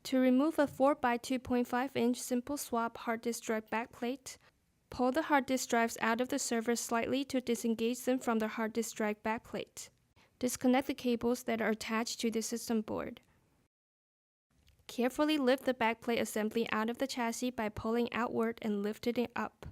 To remove a 4x2.5-inch simple swap hard disk drive backplate, pull the hard disk drives out of the server slightly to disengage them from the hard disk drive backplate. Disconnect the cables that are attached to the system board. Carefully lift the backplate assembly out of the chassis by pulling outward and lifting it up.